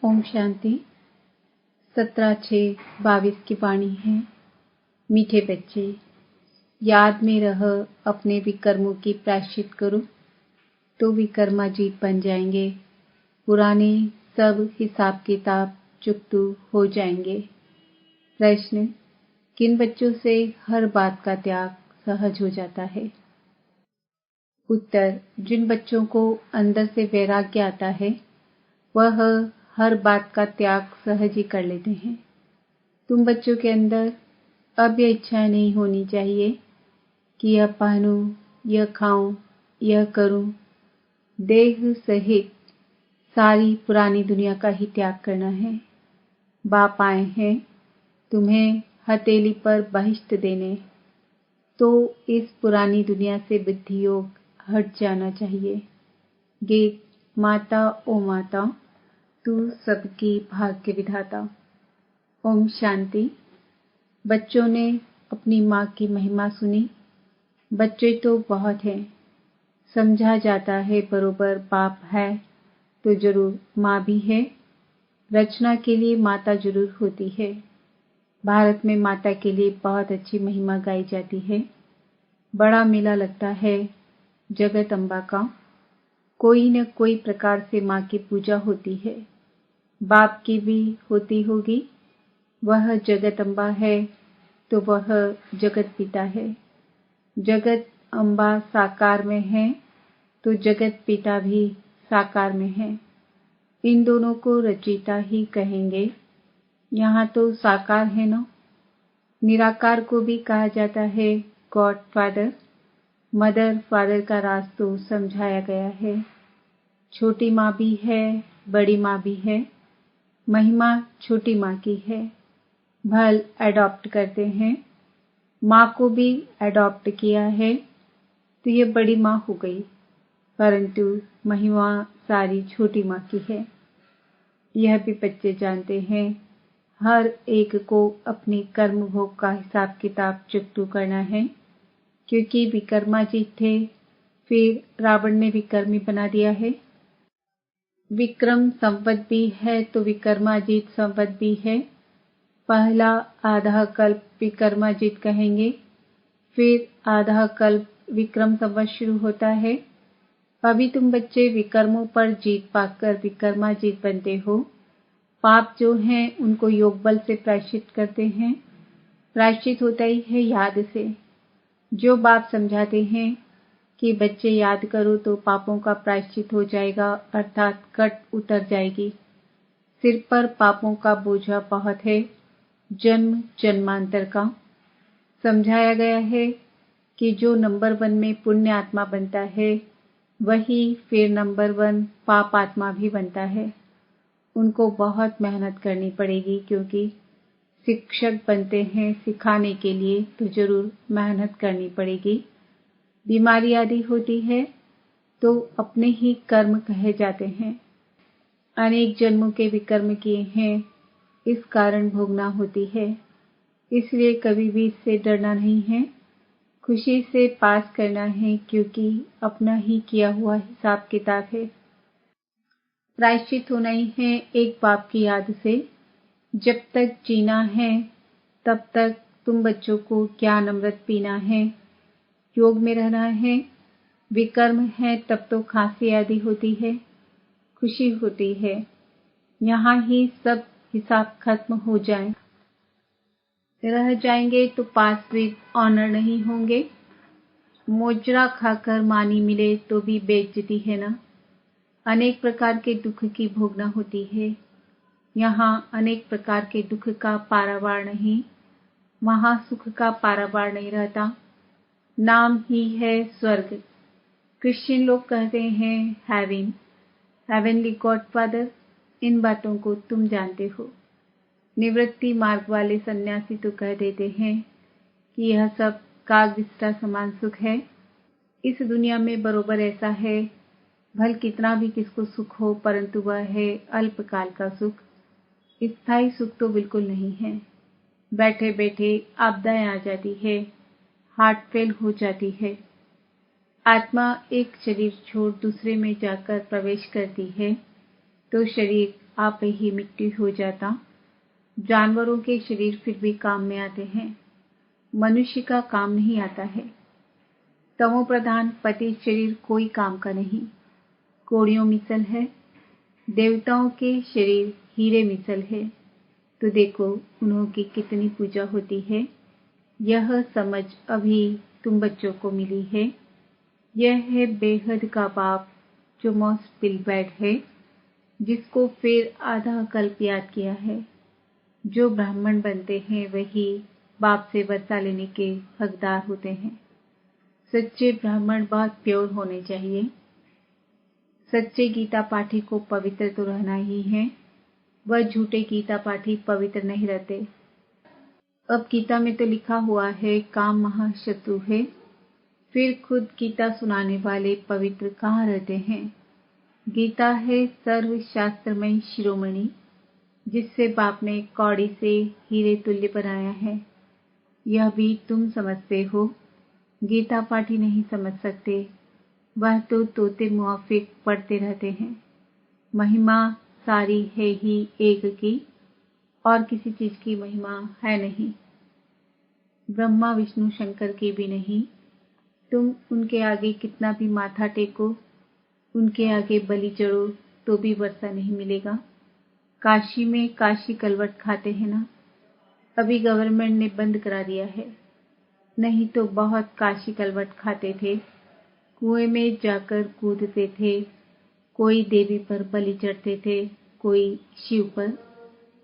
ओम शांति। 17/6/22 की वाणी है। मीठे बच्चे, याद में रह अपने विकर्मों की प्रायश्चित करो तो विकर्माजीत बन जाएंगे। पुराने सब हिसाब किताब चुकतू हो जाएंगे। प्रश्न: किन बच्चों से हर बात का त्याग सहज हो जाता है? उत्तर: जिन बच्चों को अंदर से वैराग्य आता है वह हर बात का त्याग सहज ही कर लेते हैं। तुम बच्चों के अंदर अब यह इच्छा नहीं होनी चाहिए कि यह पहनूं, यह खाऊं, यह करूं। देह सहित सारी पुरानी दुनिया का ही त्याग करना है। बाप आए हैं तुम्हें हथेली पर बहिष्ट देने, तो इस पुरानी दुनिया से बुद्धि योग हट जाना चाहिए। गीत: माता ओ माता तू सबकी भाग्य विधाता। ओम शांति। बच्चों ने अपनी माँ की महिमा सुनी। बच्चे तो बहुत हैं, समझा जाता है बरोबर बाप है तो जरूर माँ भी है। रचना के लिए माता जरूर होती है। भारत में माता के लिए बहुत अच्छी महिमा गाई जाती है। बड़ा मेला लगता है जगत अम्बा का। कोई न कोई प्रकार से माँ की पूजा होती है। बाप की भी होती होगी। वह जगत अम्बा है तो वह जगत पिता है। जगत अम्बा साकार में है तो जगत पिता भी साकार में है। इन दोनों को रचयिता ही कहेंगे। यहाँ तो साकार है ना। निराकार को भी कहा जाता है गॉड फादर। मदर फादर का राज तो समझाया गया है। छोटी माँ भी है, बड़ी माँ भी है। महिमा छोटी माँ की है। भल अडॉप्ट करते हैं। माँ को भी अडॉप्ट किया है तो ये बड़ी माँ हो गई, परंतु महिमा सारी छोटी माँ की है। यह भी बच्चे जानते हैं। हर एक को अपनी कर्म भोग का हिसाब किताब चुकतू करना है, क्योंकि विकर्माजीत थे, फिर रावण ने विकर्मी बना दिया है। विक्रम संवत भी है तो विकर्माजीत संवत भी है। पहला आधा कल्प विकर्माजीत कहेंगे, फिर आधा कल्प विक्रम संवत शुरू होता है। अभी तुम बच्चे विकर्मों पर जीत पाकर विकर्माजीत बनते हो। पाप जो हैं उनको योग बल से प्रायश्चित करते हैं। प्रायश्चित होता ही है याद से। जो बाप समझाते हैं कि बच्चे याद करो तो पापों का प्रायश्चित हो जाएगा, अर्थात कट उतर जाएगी। सिर पर पापों का बोझा बहुत है, जन्म जन्मांतर का। समझाया गया है कि जो नंबर 1 में पुण्य आत्मा बनता है वही फिर नंबर 1 पाप आत्मा भी बनता है। उनको बहुत मेहनत करनी पड़ेगी, क्योंकि शिक्षक बनते हैं सिखाने के लिए तो जरूर मेहनत करनी पड़ेगी। बीमारी आदि होती है तो अपने ही कर्म कहे जाते हैं। अनेक जन्मों के विकर्म किए हैं, इस कारण भोगना होती है। इसलिए कभी भी इससे डरना नहीं है, खुशी से पास करना है, क्योंकि अपना ही किया हुआ हिसाब किताब है। प्रायश्चित होना ही है एक बाप की याद से। जब तक जीना है तब तक तुम बच्चों को ज्ञान अमृत पीना है, योग में रहना है। विकर्म है तब तो खांसी आदि होती है, खुशी होती है। यहाँ ही सब हिसाब खत्म हो जाए। रह जाएंगे तो पास विद ऑनर नहीं होंगे। मोजरा खाकर मानी मिले तो भी बेइज्जती है ना। अनेक प्रकार के दुख की भोगना होती है। यहाँ अनेक प्रकार के दुख का पारावार नहीं, वहाँ सुख का पारावार नहीं रहता। नाम ही है स्वर्ग। क्रिश्चियन लोग कहते हैं हेवन, हेवनली गॉड फादर। इन बातों को तुम जानते हो। निवृत्ति मार्ग वाले सन्यासी तो कह देते हैं कि यह सब कागविस्टा समान सुख है। इस दुनिया में बरोबर ऐसा है। भल कितना भी किसको सुख हो, परंतु वह है अल्पकाल का सुख। स्थायी सुख तो बिल्कुल नहीं है। बैठे बैठे आपदाएं आ जाती है, हार्ट फेल हो जाती है। आत्मा एक शरीर छोड़ दूसरे में जाकर प्रवेश करती है तो शरीर आप ही मिट्टी हो जाता। जानवरों के शरीर फिर भी काम में आते हैं, मनुष्य का काम नहीं आता है। तमो प्रधान पतित शरीर कोई काम का नहीं, कोड़ियों मिसल है। देवताओं के शरीर हीरे मिसल है। तो देखो उन्हों की कितनी पूजा होती है। यह समझ अभी तुम बच्चों को मिली है। यह है बेहद का बाप जो मौज पिलबैड है, जिसको फिर आधा कल्प याद किया है। जो ब्राह्मण बनते हैं वही बाप से वर्षा लेने के हकदार होते हैं। सच्चे ब्राह्मण बहुत प्योर होने चाहिए। सच्चे गीता पाठी को पवित्र तो रहना ही है, वह झूठे गीता पाठी पवित्र नहीं रहते। अब गीता में तो लिखा हुआ है काम महाशत्रु है, फिर खुद गीता सुनाने वाले पवित्र कहाँ रहते हैं। गीता है सर्वशास्त्रमय शिरोमणि, जिससे बाप ने कौड़ी से हीरे तुल्य बनाया है। यह भी तुम समझते हो, गीता पाठी नहीं समझ सकते। वह तो तोते मुआफिक पढ़ते रहते हैं। महिमा सारी है ही एक की, और किसी चीज की महिमा है नहीं। ब्रह्मा विष्णु शंकर की भी नहीं। तुम उनके आगे कितना भी माथा टेको, उनके आगे बलि चढ़ो तो भी वर्षा नहीं मिलेगा। काशी में काशी कलवट खाते हैं ना, अभी गवर्नमेंट ने बंद करा दिया है, नहीं तो बहुत काशी कलवट खाते थे। कुएं में जाकर कूदते थे, कोई देवी पर बलि चढ़ते थे, कोई शिव पर।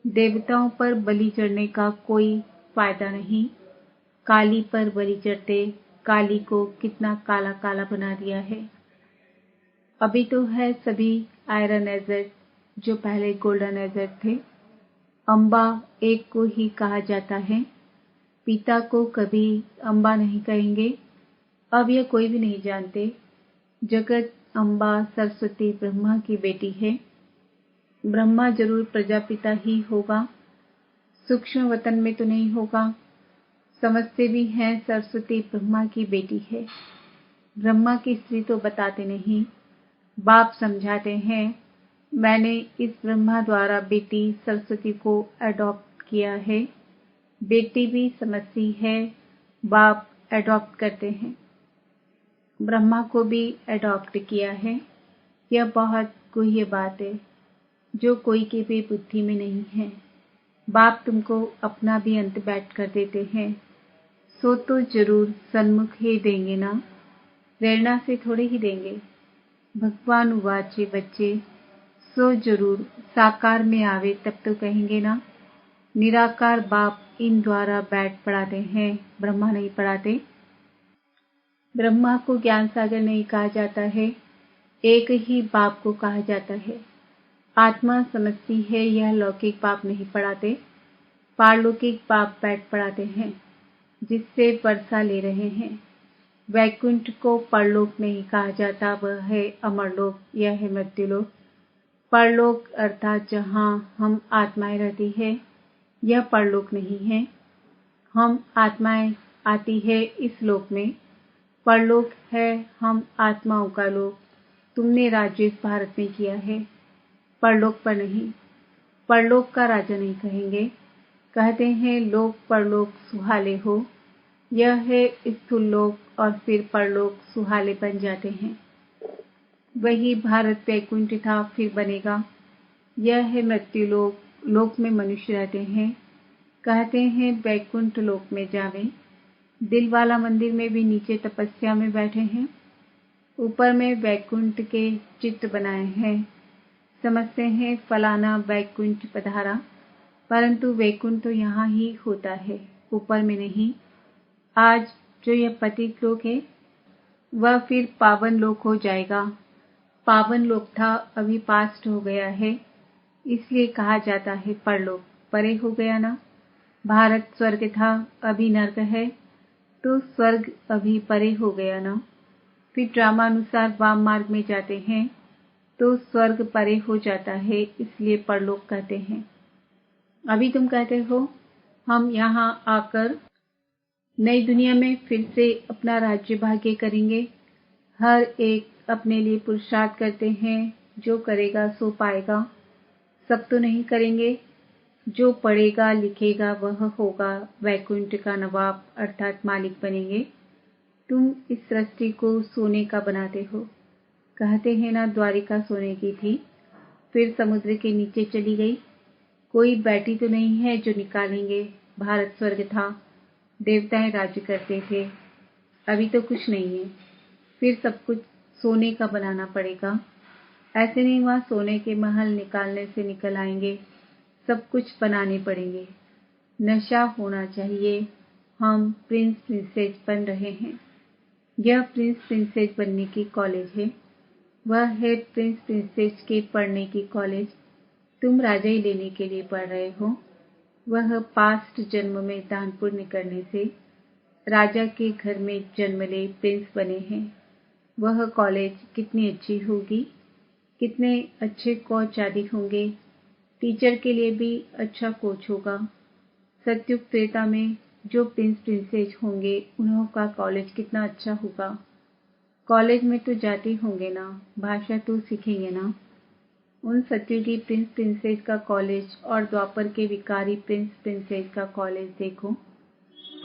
देवताओं पर बलि चढ़ने का कोई फायदा नहीं। काली पर बलि चढ़ते, काली को कितना काला काला बना दिया है। अभी तो है सभी आयरन एजेट जो पहले गोल्डन एजेट थे। अम्बा एक को ही कहा जाता है, पिता को कभी अम्बा नहीं कहेंगे। अब यह कोई भी नहीं जानते। जगत अम्बा सरस्वती ब्रह्मा की बेटी है। ब्रह्मा जरूर प्रजापिता ही होगा, सूक्ष्म वतन में तो नहीं होगा। समझते भी हैं सरस्वती ब्रह्मा की बेटी है। ब्रह्मा की स्त्री तो बताते नहीं, बाप समझाते हैं। मैंने इस ब्रह्मा द्वारा बेटी सरस्वती को अडॉप्ट किया है। बेटी भी समझती है, बाप अडॉप्ट करते हैं। ब्रह्मा को भी अडॉप्ट किया है। यह बहुत गुह्य बात है जो कोई की भी बुद्धि में नहीं है। बाप तुमको अपना भी अंत बैठ कर देते हैं, सो तो जरूर सन्मुख ही देंगे ना, प्रेरणा से थोड़े ही देंगे। भगवान उवाचे बच्चे, सो जरूर साकार में आवे तब तो कहेंगे ना। निराकार बाप इन द्वारा बैठ पढ़ाते हैं, ब्रह्मा नहीं पढ़ाते। ब्रह्मा को ज्ञान सागर नहीं कहा जाता है, एक ही बाप को कहा जाता है। आत्मा समझती है, यह लौकिक बाप नहीं पढ़ाते, पारलौकिक बाप बैठ पढ़ाते हैं, जिससे वर्षा ले रहे हैं। वैकुंठ को परलोक नहीं कहा जाता, वह है अमरलोक, यह है मृत्युलोक। परलोक अर्थात जहाँ हम आत्माएं रहती है, यह परलोक नहीं है। हम आत्माएं आती है इस लोक में, परलोक है हम आत्माओं का लोक। तुमने राज्य इस भारत में किया है, परलोक पर नहीं। परलोक का राजा नहीं कहेंगे, कहते हैं लोक परलोक सुहाले हो। यह है स्थूल लोक और फिर परलोक सुहाले बन जाते हैं। वही भारत वैकुंठ था फिर बनेगा। यह है मृत्युलोक, लोक में मनुष्य रहते हैं, कहते हैं वैकुंठ लोक में जावें। दिल वाला मंदिर में भी नीचे तपस्या में बैठे हैं, ऊपर में वैकुंठ के चित्र बनाए हैं। समझते हैं फलाना वैकुंठ पधारा, परंतु वैकुंठ तो यहाँ ही होता है, ऊपर में नहीं। आज जो यह पतित लोक है वह फिर पावन लोक हो जाएगा। पावन लोक था, अभी पास्ट हो गया है, इसलिए कहा जाता है परलोक। परे हो गया ना। भारत स्वर्ग था, अभी नर्क है, तो स्वर्ग अभी परे हो गया ना। फिर ड्रामानुसार वाम मार्ग में जाते हैं तो स्वर्ग परे हो जाता है, इसलिए परलोक कहते हैं। अभी तुम कहते हो हम यहाँ आकर नई दुनिया में फिर से अपना राज्य भाग्य करेंगे। हर एक अपने लिए पुरुषार्थ करते हैं, जो करेगा सो पाएगा। सब तो नहीं करेंगे। जो पढ़ेगा लिखेगा वह होगा वैकुंठ का नवाब अर्थात मालिक बनेंगे। तुम इस सृष्टि को सोने का बनाते हो। कहते हैं ना, द्वारिका सोने की थी, फिर समुद्र के नीचे चली गई। कोई बैठी तो नहीं है जो निकालेंगे। भारत स्वर्ग था, देवताएं राज्य करते थे। अभी तो कुछ नहीं है, फिर सब कुछ सोने का बनाना पड़ेगा। ऐसे नहीं वहां सोने के महल निकालने से निकल आएंगे, सब कुछ बनाने पड़ेंगे। नशा होना चाहिए। हम प्रिंस प्रिंसेस बन रहे हैं। यह प्रिंस प्रिंसेस बनने की कॉलेज है। वह है प्रिंस प्रिंसेस के पढ़ने की कॉलेज। तुम राजाई लेने के लिए पढ़ रहे हो। वह पास्ट जन्म में दान पुण्य करने से राजा के घर में जन्म ले प्रिंस बने हैं। वह कॉलेज कितनी अच्छी होगी, कितने अच्छे कोच आदि होंगे। टीचर के लिए भी अच्छा कोच होगा। सत्युग त्रेता में जो प्रिंस प्रिंसेस होंगे उन्हों का कॉलेज कितना अच्छा होगा। कॉलेज में तो जाते होंगे ना, भाषा तो सीखेंगे ना। उन सत्युगी प्रिंस प्रिंसेस का कॉलेज और द्वापर के विकारी प्रिंस प्रिंसेस का कॉलेज देखो,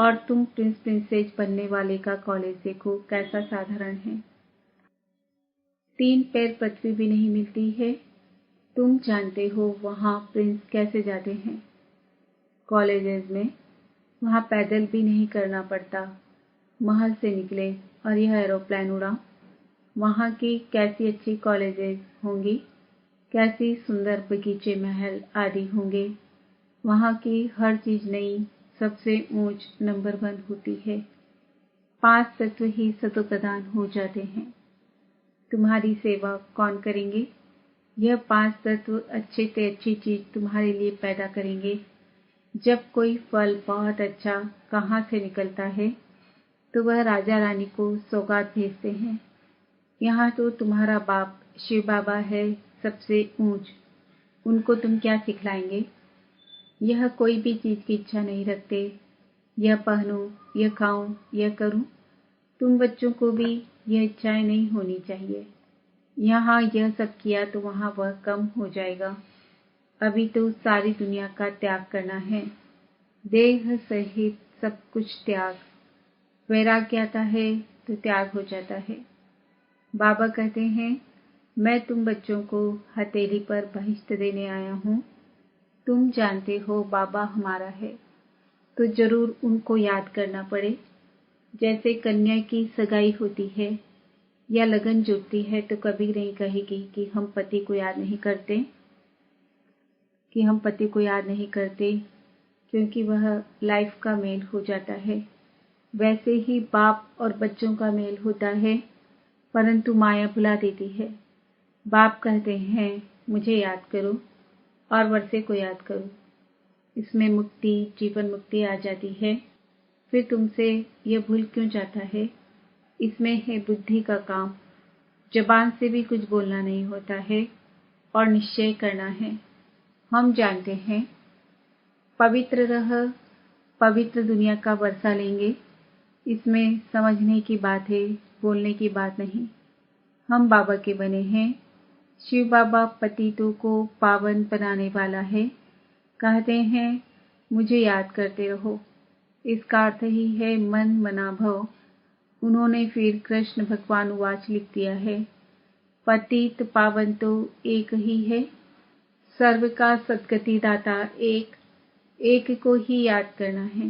और तुम प्रिंस प्रिंसेस बनने वाले का कॉलेज देखो, कैसा साधारण है। 3 पैर पृथ्वी भी नहीं मिलती है। तुम जानते हो वहां प्रिंस कैसे जाते हैं कॉलेजेस में। वहां पैदल भी नहीं करना पड़ता। महल से निकले और यह एरोप्लेन उड़ा। वहां की कैसी अच्छी कॉलेजेस होंगी, कैसी सुंदर बगीचे महल आदि होंगे। वहां की हर चीज नई, सबसे ऊंच नंबर 1 होती है। 5 तत्व ही सतोप्रधान हो जाते हैं। तुम्हारी सेवा कौन करेंगे? यह 5 तत्व अच्छे से अच्छी चीज तुम्हारे लिए पैदा करेंगे। जब कोई फल बहुत अच्छा कहाँ से निकलता है तो वह राजा रानी को सौगात भेजते हैं। यहाँ तो तुम्हारा बाप शिव बाबा है सबसे ऊंच, उनको तुम क्या सिखलाएंगे? यह कोई भी चीज की इच्छा नहीं रखते। यह पहनूं, यह खाऊं, यह करूं। तुम बच्चों को भी यह इच्छाएं नहीं होनी चाहिए। यहाँ यह सब किया तो वहाँ वह कम हो जाएगा। अभी तो सारी दुनिया का त्याग करना है, देह सहित सब कुछ त्याग। वैराग्य आता है तो त्याग हो जाता है। बाबा कहते हैं, मैं तुम बच्चों को हथेली पर बहिष्ठ देने आया हूँ। तुम जानते हो बाबा हमारा है, तो जरूर उनको याद करना पड़े। जैसे कन्या की सगाई होती है या लगन जुटती है तो कभी नहीं कहेगी कि हम पति को याद नहीं करते, क्योंकि वह लाइफ का मेल हो जाता है। वैसे ही बाप और बच्चों का मेल होता है, परंतु माया भुला देती है। बाप कहते हैं मुझे याद करो और वर्षे को याद करो। इसमें मुक्ति, जीवन मुक्ति आ जाती है। फिर तुमसे यह भूल क्यों जाता है? इसमें है बुद्धि का काम। जबान से भी कुछ बोलना नहीं होता है और निश्चय करना है। हम जानते हैं पवित्र रह, पवित्र दुनिया का वर्षा लेंगे। इसमें समझने की बात है, बोलने की बात नहीं। हम बाबा के बने हैं। शिव बाबा पतितों को पावन बनाने वाला है। कहते हैं मुझे याद करते रहो। इसका अर्थ ही है मन मना भव। उन्होंने फिर कृष्ण भगवान वाच लिख दिया है। पतित पावन तो एक ही है। सर्व का सद्गति दाता एक को ही याद करना है।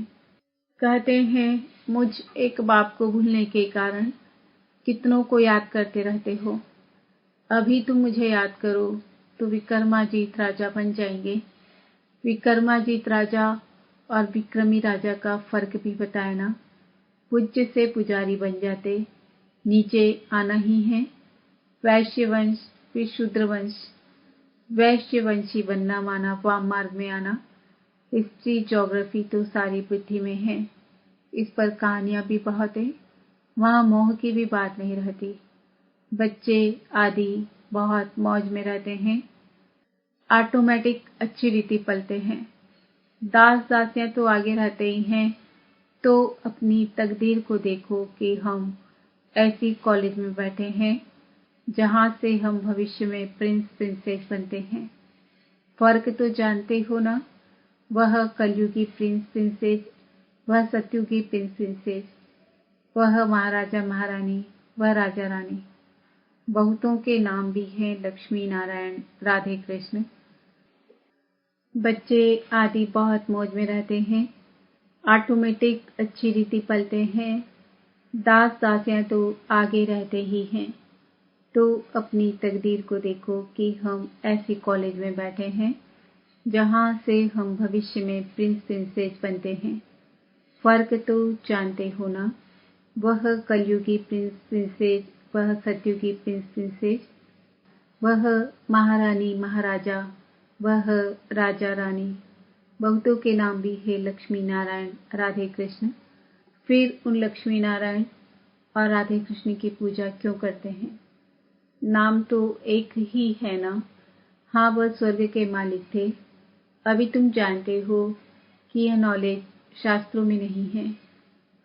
कहते हैं मुझ एक बाप को भूलने के कारण कितनों को याद करते रहते हो। अभी तुम मुझे याद करो तो विक्रमाजीत राजा बन जाएंगे। विक्रमाजीत राजा और विक्रमी राजा का फर्क भी बताए ना। पूज्य से पुजारी बन जाते, नीचे आना ही है। वैश्य वंश फिर शूद्र वंश। वैश्य वंशी बनना माना वाम मार्ग में आना। हिस्ट्री ज्योग्राफी तो सारी बुद्धि में है। इस पर कहानियां भी बहुत है। वहां मोह की भी बात नहीं रहती। बच्चे आदि बहुत मौज में रहते हैं। ऑटोमेटिक अच्छी रीति पलते हैं। दास दासियां तो आगे रहते ही हैं। तो अपनी तकदीर को देखो कि हम ऐसी कॉलेज में बैठे हैं जहां से हम भविष्य में प्रिंस प्रिंसेस बनते हैं। फर्क तो जानते हो ना, वह कलयुगी प्रिंस प्रिंसेस, वह सत्युगी प्रिंस प्रिंसेस, वह महाराजा महारानी, वह राजा रानी। बहुतों के नाम भी हैं लक्ष्मी नारायण, राधे कृष्ण। बच्चे आदि बहुत मौज में रहते हैं, ऑटोमेटिक अच्छी रीति पलते हैं। दास दासियां तो आगे रहते ही हैं। तो अपनी तकदीर को देखो कि हम ऐसे कॉलेज में बैठे हैं जहां से हम भविष्य में प्रिंस प्रिंसेस बनते हैं। फर्क तो जानते हो ना, वह कलयुगी प्रिंस प्रिंसेस, वह सत्युगी प्रिंस प्रिंसेस, वह महारानी महाराजा, वह राजा रानी। बहुतों के नाम भी है लक्ष्मी नारायण, राधे कृष्ण। फिर उन लक्ष्मी नारायण और राधे कृष्ण की पूजा क्यों करते हैं? नाम तो एक ही है ना। हाँ, वह स्वर्ग के मालिक थे। अभी तुम जानते हो कि यह नॉलेज शास्त्रों में नहीं है।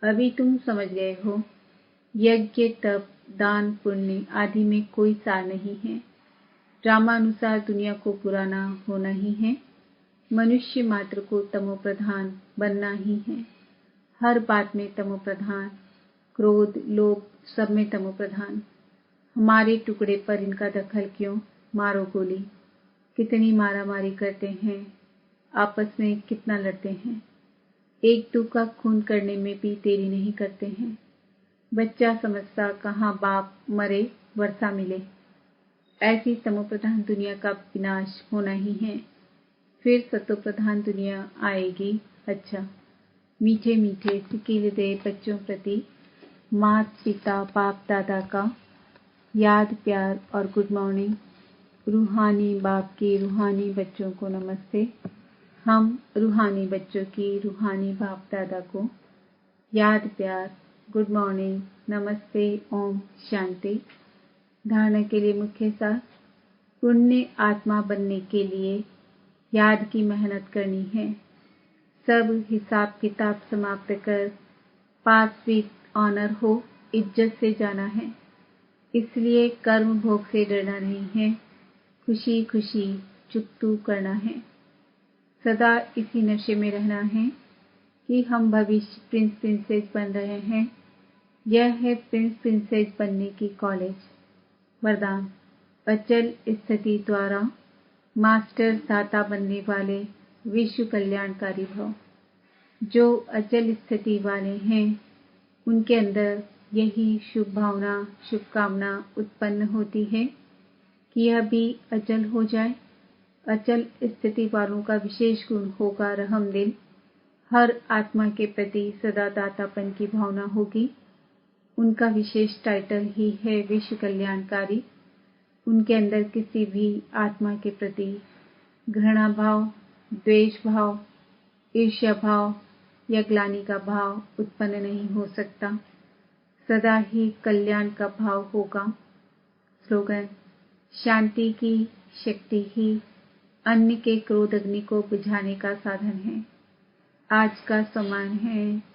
अभी तुम समझ गए हो, यज्ञ तप दान पुण्य आदि में कोई सार नहीं है। ड्रामानुसार दुनिया को पुराना होना ही है। मनुष्य मात्र को तमोप्रधान बनना ही है। हर बात में तमोप्रधान, क्रोध लोभ सब में तमोप्रधान। हमारे टुकड़े पर इनका दखल क्यों? मारो गोली। कितनी मारामारी करते हैं, आपस में कितना लड़ते हैं। एक दो का खून करने में भी देरी नहीं करते हैं। बच्चा समझता कहाँ बाप मरे वर्षा मिले। ऐसी तमोप्रधान दुनिया का विनाश होना ही है। फिर सत्वप्रधान दुनिया आएगी। अच्छा, मीठे मीठे सिके हृदय बच्चों प्रति माता पिता बाप दादा का याद प्यार और गुड मॉर्निंग। रूहानी बाप की रूहानी बच्चों को नमस्ते। हम रूहानी बच्चों की रूहानी बाप दादा को याद प्यार, गुड मॉर्निंग, नमस्ते, ओम शांति। धारणा के लिए मुख्य सार, पुण्य आत्मा बनने के लिए याद की मेहनत करनी है। सब हिसाब किताब समाप्त कर पास विद ऑनर हो, इज्जत से जाना है। इसलिए कर्म भोग से डरना नहीं है, खुशी खुशी चुकतू करना है। सदा इसी नशे में रहना है कि हम भविष्य प्रिंस प्रिंसेस बन रहे हैं। यह है प्रिंस प्रिंसेस बनने की कॉलेज। वरदान, अचल स्थिति द्वारा मास्टर दाता बनने वाले विश्व कल्याणकारी भव। जो अचल स्थिति वाले हैं उनके अंदर यही शुभ भावना शुभकामना उत्पन्न होती है कि यह भी अचल हो जाए। अचल स्थिति वालों का विशेष गुण होगा रहम दिल। हर आत्मा के प्रति सदा दातापन की भावना होगी। उनका विशेष टाइटल ही है विश्व कल्याणकारी। उनके अंदर किसी भी आत्मा के प्रति घृणा भाव, द्वेष भाव, ईर्ष्या भाव या ग्लानि का भाव उत्पन्न नहीं हो सकता। सदा ही कल्याण का भाव होगा। स्लोगन, शांति की शक्ति ही अन्य के क्रोध अग्नि को बुझाने का साधन है। आज का सम्मान है